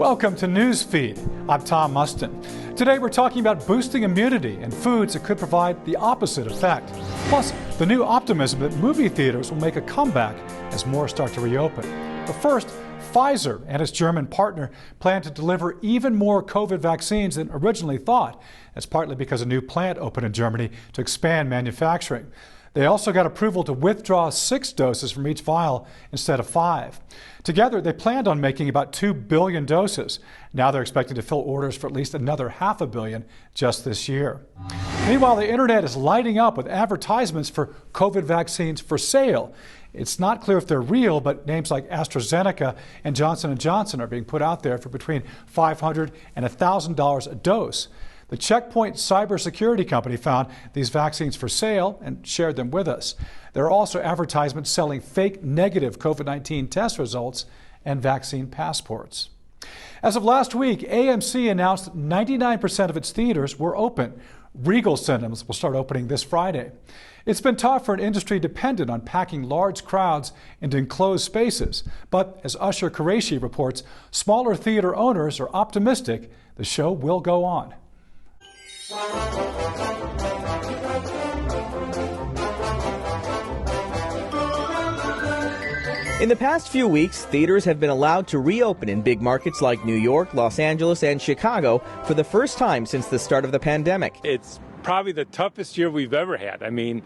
Welcome to Newsfeed. I'm Tom Mustin. Today we're talking about boosting immunity and foods that could provide the opposite effect. Plus, the new optimism that movie theaters will make a comeback as more start to reopen. But first, Pfizer and its German partner plan to deliver even more COVID vaccines than originally thought. That's partly because a new plant opened in Germany to expand manufacturing. They also got approval to withdraw 6 doses from each vial instead of 5. Together, they planned on making about 2 billion doses. Now they're expecting to fill orders for at least another 500 million just this year. Meanwhile, the internet is lighting up with advertisements for COVID vaccines for sale. It's not clear if they're real, but names like AstraZeneca and Johnson & Johnson are being put out there for between $500 and $1,000 a dose. The Checkpoint cybersecurity company found these vaccines for sale and shared them with us. There are also advertisements selling fake negative COVID-19 test results and vaccine passports. As of last week, AMC announced that 99% of its theaters were open. Regal cinemas will start opening this Friday. It's been tough for an industry dependent on packing large crowds into enclosed spaces. But as Usher Qureshi reports, smaller theater owners are optimistic the show will go on. In the past few weeks, theaters have been allowed to reopen in big markets like New York, Los Angeles, and Chicago for the first time since the start of the pandemic. It's probably the toughest year we've ever had. I mean,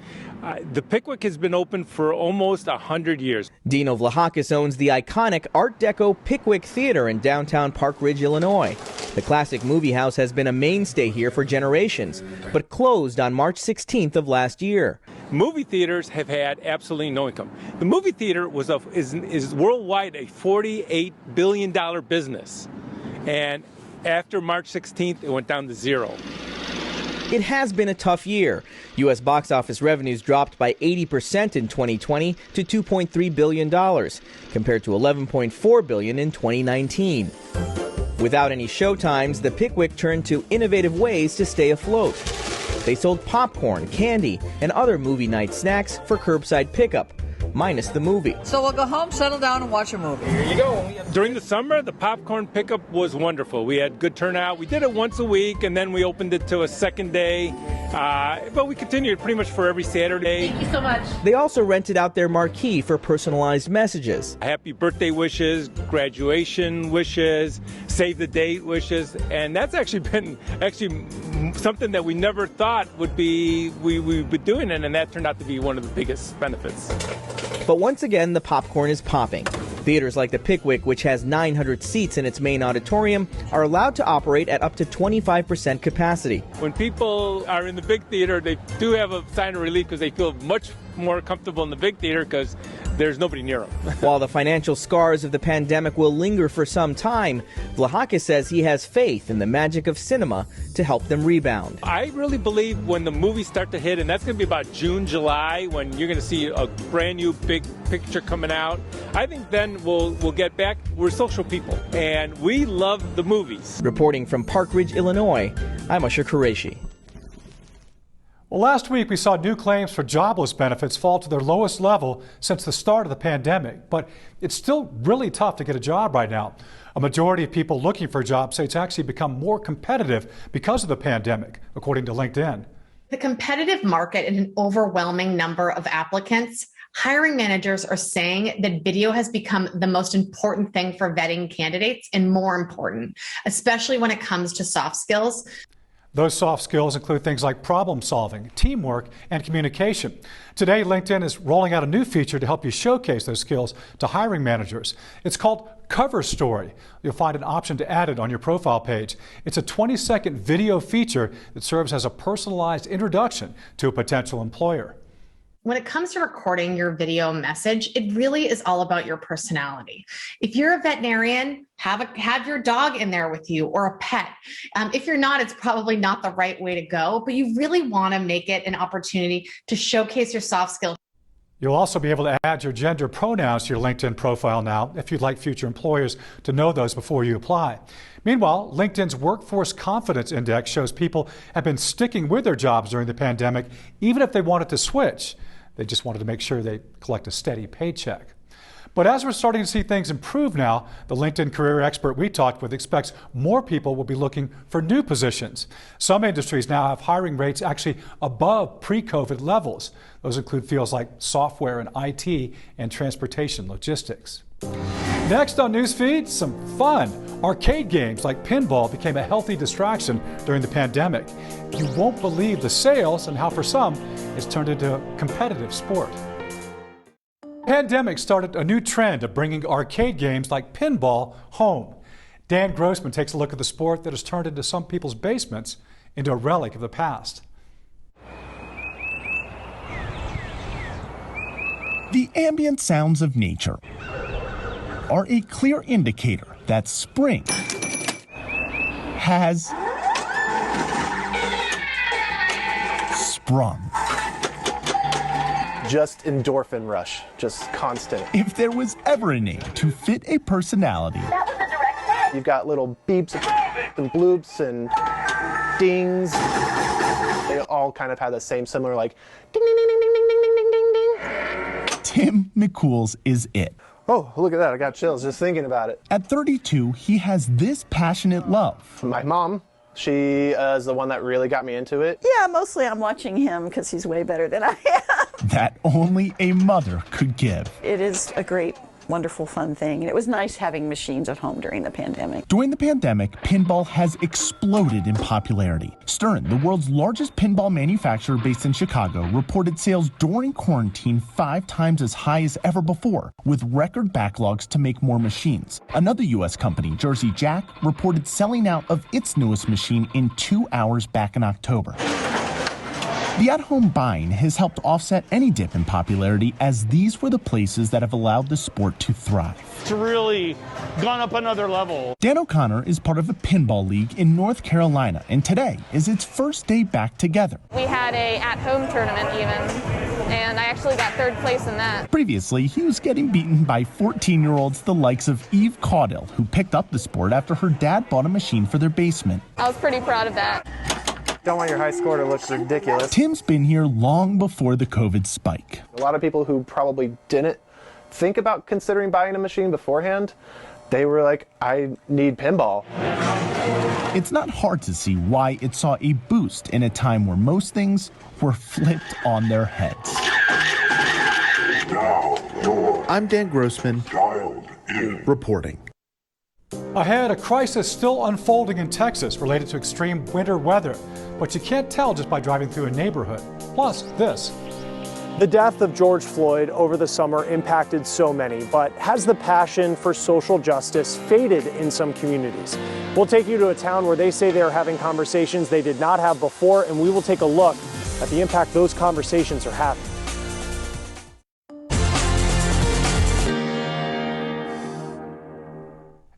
the Pickwick has been open for almost 100 years. Dino Vlahakis owns the iconic Art Deco Pickwick Theater in downtown Park Ridge, Illinois. The classic movie house has been a mainstay here for generations, but closed on March 16th of last year. Movie theaters have had absolutely no income. The movie theater is worldwide a $48 billion business. And after March 16th, it went down to zero. It has been a tough year. U.S. box office revenues dropped by 80% in 2020 to $2.3 billion, compared to $11.4 billion in 2019. Without any showtimes, the Pickwick turned to innovative ways to stay afloat. They sold popcorn, candy, and other movie night snacks for curbside pickup, minus the movie. So we'll go home, settle down, and watch a movie. Here you go. During the summer, the popcorn pickup was wonderful. We had good turnout. We did it once a week, and then we opened it to a second day. But we continued pretty much for every Saturday. Thank you so much. They also rented out their marquee for personalized messages. Happy birthday wishes, graduation wishes, save the date wishes, and that's actually been something that we never thought would be we would be doing it, and that turned out to be one of the biggest benefits. But once again, the popcorn is popping. Theaters like the Pickwick, which has 900 seats in its main auditorium, are allowed to operate at up to 25% capacity. When people are in the big theater, they do have a sign of relief because they feel much more comfortable in the big theater because there's nobody near them. While the financial scars of the pandemic will linger for some time, Vlahakis says he has faith in the magic of cinema to help them rebound. I really believe when the movies start to hit, and that's going to be about June, July, when you're going to see a brand new big picture coming out, I think then we'll get back. We're social people, and we love the movies. Reporting from Park Ridge, Illinois, I'm Usher Qureshi. Well, last week we saw new claims for jobless benefits fall to their lowest level since the start of the pandemic, but it's still really tough to get a job right now. A majority of people looking for a job say it's actually become more competitive because of the pandemic, according to LinkedIn. The competitive market and an overwhelming number of applicants, hiring managers are saying that video has become the most important thing for vetting candidates and more important, especially when it comes to soft skills. Those soft skills include things like problem solving, teamwork, and communication. Today, LinkedIn is rolling out a new feature to help you showcase those skills to hiring managers. It's called Cover Story. You'll find an option to add it on your profile page. It's a 20-second video feature that serves as a personalized introduction to a potential employer. When it comes to recording your video message, it really is all about your personality. If you're a veterinarian, have your dog in there with you or a pet. If you're not, it's probably not the right way to go, but you really want to make it an opportunity to showcase your soft skills. You'll also be able to add your gender pronouns to your LinkedIn profile now if you'd like future employers to know those before you apply. Meanwhile, LinkedIn's Workforce Confidence Index shows people have been sticking with their jobs during the pandemic, even if they wanted to switch. They just wanted to make sure they collect a steady paycheck. But as we're starting to see things improve now, the LinkedIn career expert we talked with expects more people will be looking for new positions. Some industries now have hiring rates actually above pre-COVID levels. Those include fields like software and IT and transportation logistics. Next on Newsfeed, some fun. Arcade games like pinball became a healthy distraction during the pandemic. You won't believe the sales and how for some it's turned into a competitive sport. The pandemic started a new trend of bringing arcade games like pinball home. Dan Grossman takes a look at the sport that has turned into some people's basements into a relic of the past. The ambient sounds of nature are a clear indicator that spring has sprung. Just endorphin rush, just constant. If there was ever a name to fit a personality, You've got little beeps and bloops and dings. They all kind of have the same similar like ding, ding, ding, ding, ding, ding, ding, ding, ding. Tim McCool's is it. Oh, look at that. I got chills just thinking about it. At 32, he has this passionate love. My mom, she is the one that really got me into it. Yeah, mostly I'm watching him because he's way better than I am. That only a mother could give. It is a great, wonderful, fun thing. And it was nice having machines at home during the pandemic. During the pandemic, pinball has exploded in popularity. Stern, the world's largest pinball manufacturer based in Chicago, reported sales during quarantine 5 times as high as ever before, with record backlogs to make more machines. Another U.S. company, Jersey Jack, reported selling out of its newest machine in 2 hours back in October. The at-home buying has helped offset any dip in popularity, as these were the places that have allowed the sport to thrive. It's really gone up another level. Dan O'Connor is part of a pinball league in North Carolina, and today is its first day back together. We had a at-home tournament even, and I actually got 3rd place in that. Previously, he was getting beaten by 14-year-olds the likes of Eve Caudill, who picked up the sport after her dad bought a machine for their basement. I was pretty proud of that. Don't want your high score to look ridiculous. Tim's been here long before the COVID spike. A lot of people who probably didn't think about considering buying a machine beforehand, they were like, I need pinball. It's not hard to see why it saw a boost in a time where most things were flipped on their heads. I'm Dan Grossman, reporting. Ahead, a crisis still unfolding in Texas related to extreme winter weather, but you can't tell just by driving through a neighborhood. Plus, this. The death of George Floyd over the summer impacted so many, but has the passion for social justice faded in some communities? We'll take you to a town where they say they are having conversations they did not have before, and we will take a look at the impact those conversations are having.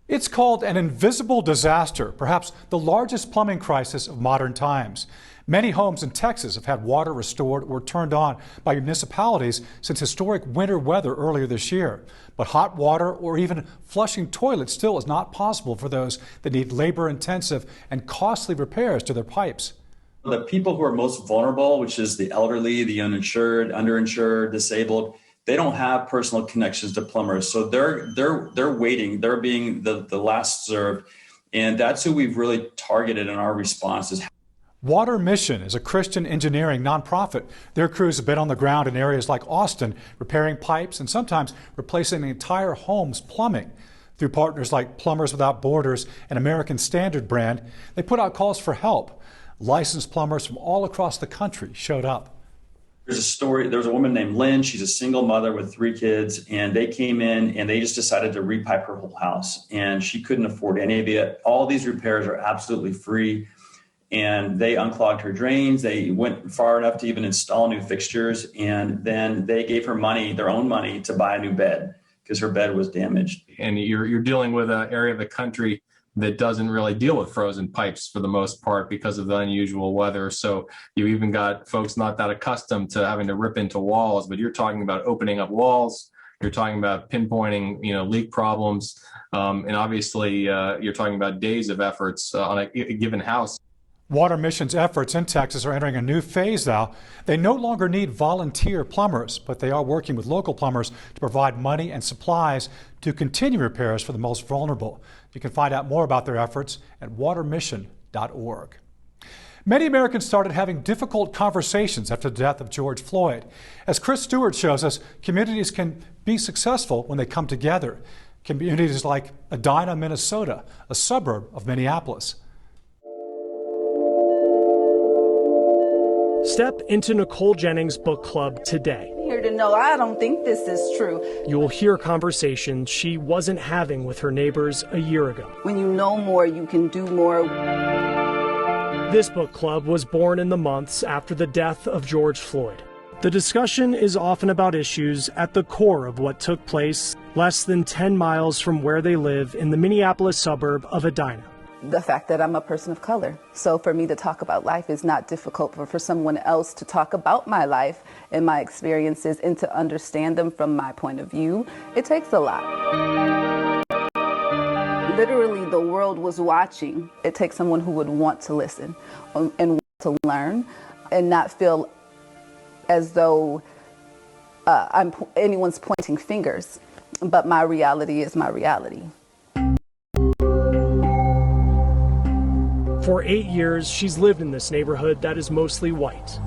It's called an invisible disaster, perhaps the largest plumbing crisis of modern times. Many homes in Texas have had water restored or turned on by municipalities since historic winter weather earlier this year. But hot water or even flushing toilets still is not possible for those that need labor-intensive and costly repairs to their pipes. The people who are most vulnerable, which is the elderly, the uninsured, underinsured, disabled, they don't have personal connections to plumbers. So they're waiting. They're being the last served. And that's who we've really targeted in our responses. Water Mission is a Christian engineering nonprofit. Their crews have been on the ground in areas like Austin, repairing pipes and sometimes replacing the entire home's plumbing. Through partners like Plumbers Without Borders and American Standard brand, they put out calls for help. Licensed plumbers from all across the country showed up. There's a story, there was a woman named Lynn, she's a single mother with 3 kids, and they came in and they just decided to repipe her whole house, and she couldn't afford any of it. All these repairs are absolutely free, and they unclogged her drains. They went far enough to even install new fixtures, and then they gave her money, their own money, to buy a new bed because her bed was damaged. And you're dealing with an area of the country that doesn't really deal with frozen pipes for the most part because of the unusual weather. So you even got folks not that accustomed to having to rip into walls, but you're talking about opening up walls. You're talking about pinpointing, leak problems. And obviously you're talking about days of efforts on a given house. Water Mission's efforts in Texas are entering a new phase now. They no longer need volunteer plumbers, but they are working with local plumbers to provide money and supplies to continue repairs for the most vulnerable. You can find out more about their efforts at watermission.org. Many Americans started having difficult conversations after the death of George Floyd. As Chris Stewart shows us, communities can be successful when they come together. Communities like Edina, Minnesota, a suburb of Minneapolis. Step into Nicole Jennings' book club today. Here to know I don't think this is true. You'll hear conversations she wasn't having with her neighbors a year ago. When you know more, you can do more. This book club was born in the months after the death of George Floyd. The discussion is often about issues at the core of what took place less than 10 miles from where they live in the Minneapolis suburb of Edina. The fact that I'm a person of color. So for me to talk about life is not difficult, but for someone else to talk about my life and my experiences and to understand them from my point of view, it takes a lot. Literally, the world was watching. It takes someone who would want to listen and want to learn and not feel as though anyone's pointing fingers, but my reality is my reality. For 8 years, she's lived in this neighborhood that is mostly white.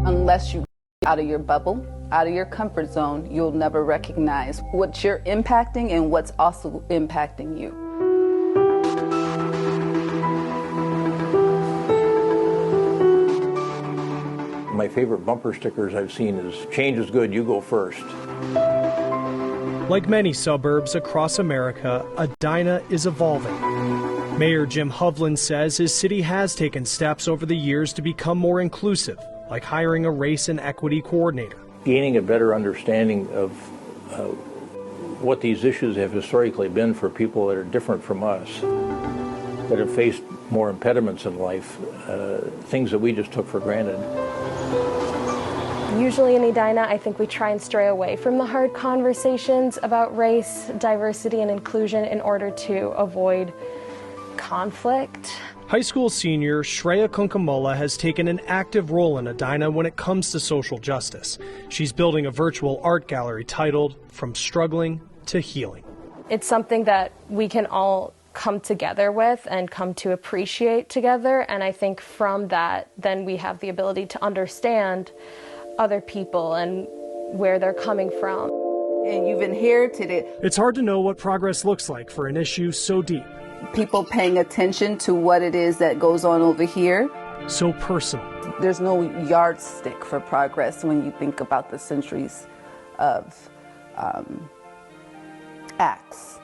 Unless you get out of your bubble, out of your comfort zone, you'll never recognize what you're impacting and what's also impacting you. My favorite bumper stickers I've seen is "Change is good, you go first." Like many suburbs across America, Edina is evolving. Mayor Jim Hovland says his city has taken steps over the years to become more inclusive, like hiring a race and equity coordinator. Gaining a better understanding of what these issues have historically been for people that are different from us, that have faced more impediments in life, things that we just took for granted. Usually in Edina, I think we try and stray away from the hard conversations about race, diversity, and inclusion in order to avoid conflict. High school senior Shreya Kunkamola has taken an active role in Edina when it comes to social justice. She's building a virtual art gallery titled From Struggling to Healing. It's something that we can all come together with and come to appreciate together. And I think from that, then we have the ability to understand other people and where they're coming from. And you've inherited it. It's hard to know what progress looks like for an issue so deep. People paying attention to what it is that goes on over here. So personal. There's no yardstick for progress when you think about the centuries of acts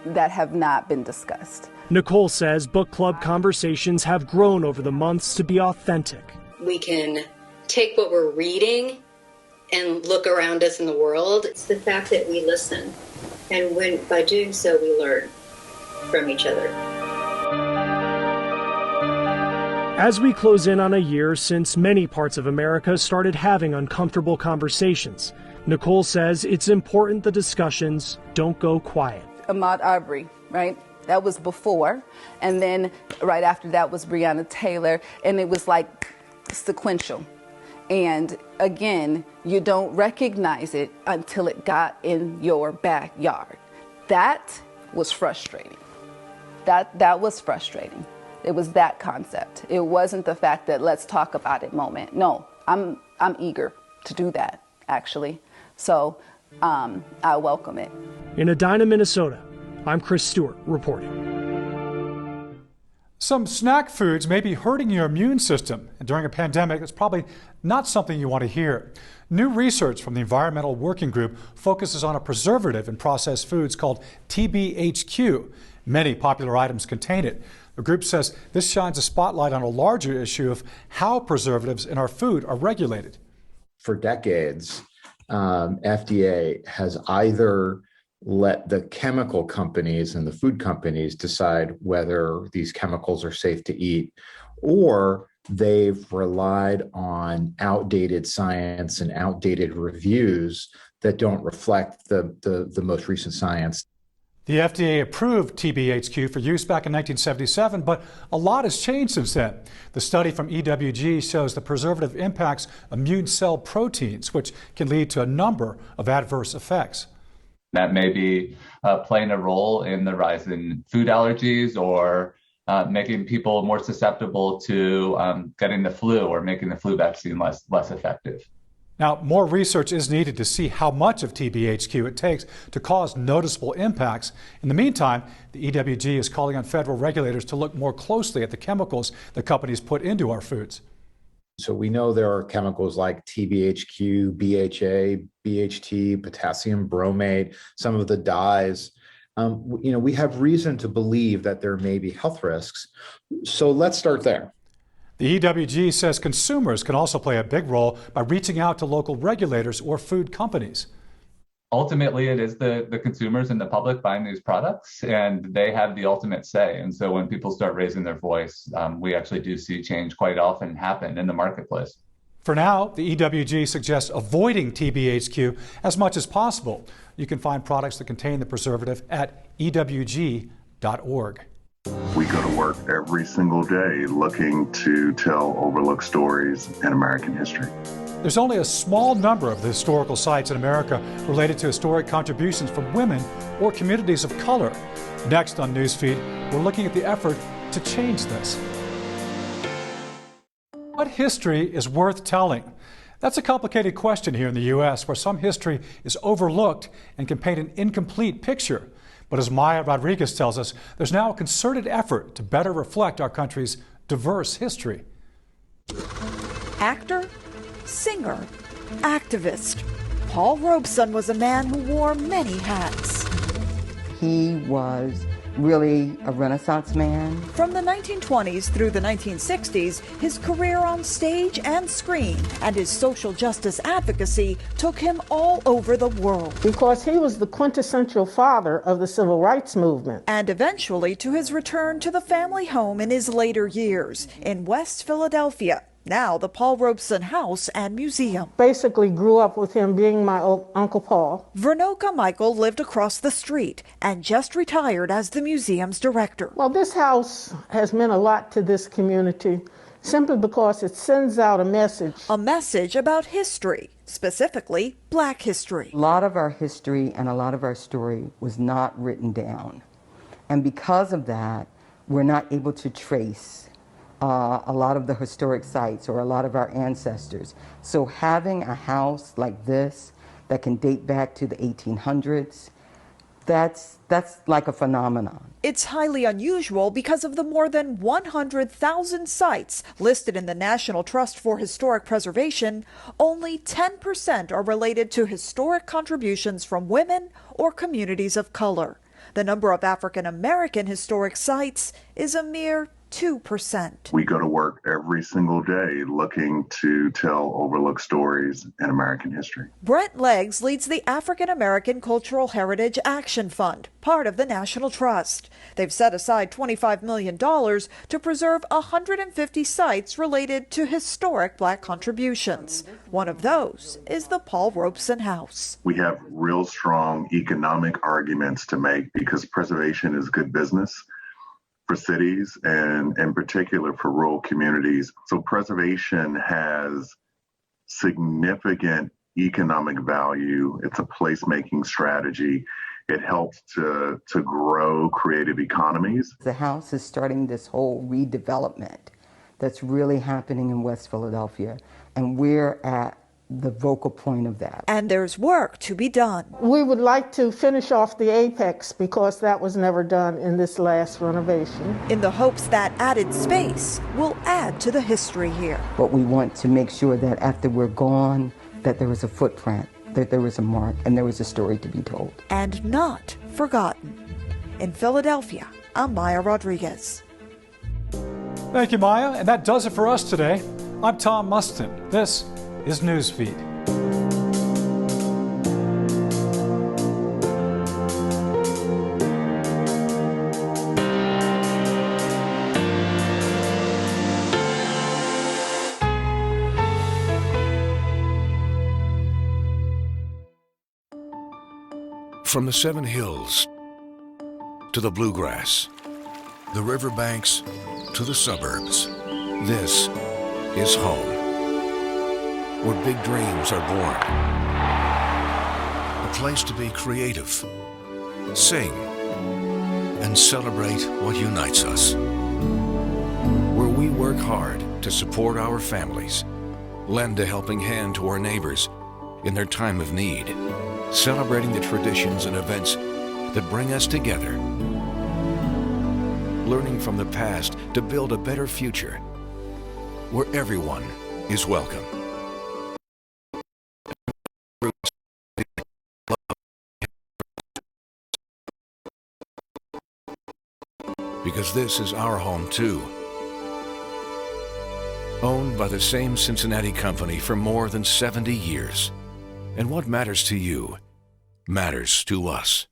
that have not been discussed. Nicole says book club conversations have grown over the months to be authentic. We can take what we're reading and look around us in the world. It's the fact that we listen, and by doing so, we learn from each other. As we close in on a year since many parts of America started having uncomfortable conversations, Nicole says it's important the discussions don't go quiet. Ahmaud Arbery, right? That was before. And then right after that was Breonna Taylor. And it was like sequential. And again, you don't recognize it until it got in your backyard. That was frustrating. That was frustrating. It was that concept. It wasn't the fact that let's talk about it moment. No, I'm eager to do that, actually. So I welcome it. In Edina, Minnesota, I'm Chris Stewart reporting. Some snack foods may be hurting your immune system, and during a pandemic, it's probably not something you want to hear. New research from the Environmental Working Group focuses on a preservative in processed foods called TBHQ. Many popular items contain it. The group says this shines a spotlight on a larger issue of how preservatives in our food are regulated. For decades, FDA has either let the chemical companies and the food companies decide whether these chemicals are safe to eat, or they've relied on outdated science and outdated reviews that don't reflect the most recent science. The FDA approved TBHQ for use back in 1977, but a lot has changed since then. The study from EWG shows the preservative impacts immune cell proteins, which can lead to a number of adverse effects. That may be playing a role in the rise in food allergies or making people more susceptible to getting the flu or making the flu vaccine less effective. Now, more research is needed to see how much of TBHQ it takes to cause noticeable impacts. In the meantime, the EWG is calling on federal regulators to look more closely at the chemicals the companies put into our foods. So we know there are chemicals like TBHQ, BHA, BHT, potassium bromate, some of the dyes. We have reason to believe that there may be health risks. So let's start there. The EWG says consumers can also play a big role by reaching out to local regulators or food companies. Ultimately, it is the consumers and the public buying these products, and they have the ultimate say. And so when people start raising their voice, we actually do see change quite often happen in the marketplace. For now, the EWG suggests avoiding TBHQ as much as possible. You can find products that contain the preservative at ewg.org. We go to work every single day looking to tell overlooked stories in American history. There's only a small number of the historical sites in America related to historic contributions from women or communities of color. Next on Newsfeed, we're looking at the effort to change this. What history is worth telling? That's a complicated question here in the U.S., where some history is overlooked and can paint an incomplete picture. But as Maya Rodriguez tells us, there's now a concerted effort to better reflect our country's diverse history. Actor, singer, activist. Paul Robeson was a man who wore many hats. He was really a Renaissance man. From the 1920s through the 1960s, his career on stage and screen and his social justice advocacy took him all over the world. Because he was the quintessential father of the civil rights movement. And eventually to his return to the family home in his later years in West Philadelphia. Now the Paul Robeson House and Museum. Basically grew up with him being my Uncle Paul. Vernoka Michael lived across the street and just retired as the museum's director. Well, this house has meant a lot to this community simply because it sends out a message. A message about history, specifically Black history. A lot of our history and a lot of our story was not written down. And because of that, we're not able to trace a lot of the historic sites or a lot of our ancestors. So having a house like this that can date back to the 1800s, that's like a phenomenon. It's highly unusual because of the more than 100,000 sites listed in the National Trust for Historic Preservation. Only 10% are related to historic contributions from women or communities of color. The number of African American historic sites is a mere 2%. We go to work every single day looking to tell overlooked stories in American history. Brent Leggs leads the African American Cultural Heritage Action Fund, part of the National Trust. They've set aside $25 million to preserve 150 sites related to historic Black contributions. One of those is the Paul Robeson House. We have real strong economic arguments to make because preservation is good business for cities and in particular for rural communities. So preservation has significant economic value. It's a placemaking strategy. It helps to grow creative economies. The house is starting this whole redevelopment that's really happening in West Philadelphia, and we're at the vocal point of that. And there's work to be done. We would like to finish off the apex because that was never done in this last renovation. In the hopes that added space will add to the history here. But we want to make sure that after we're gone, that there was a footprint, that there was a mark, and there was a story to be told. And not forgotten. In Philadelphia, I'm Maya Rodriguez. Thank you, Maya. And that does it for us today. I'm Tom Mustin. This is Newsfeed. From the Seven Hills to the bluegrass, the riverbanks to the suburbs. This is home, where big dreams are born. A place to be creative, sing, and celebrate what unites us. Where we work hard to support our families, lend a helping hand to our neighbors in their time of need, celebrating the traditions and events that bring us together, learning from the past to build a better future, where everyone is welcome. Because this is our home too. Owned by the same Cincinnati company for more than 70 years. And what matters to you matters to us.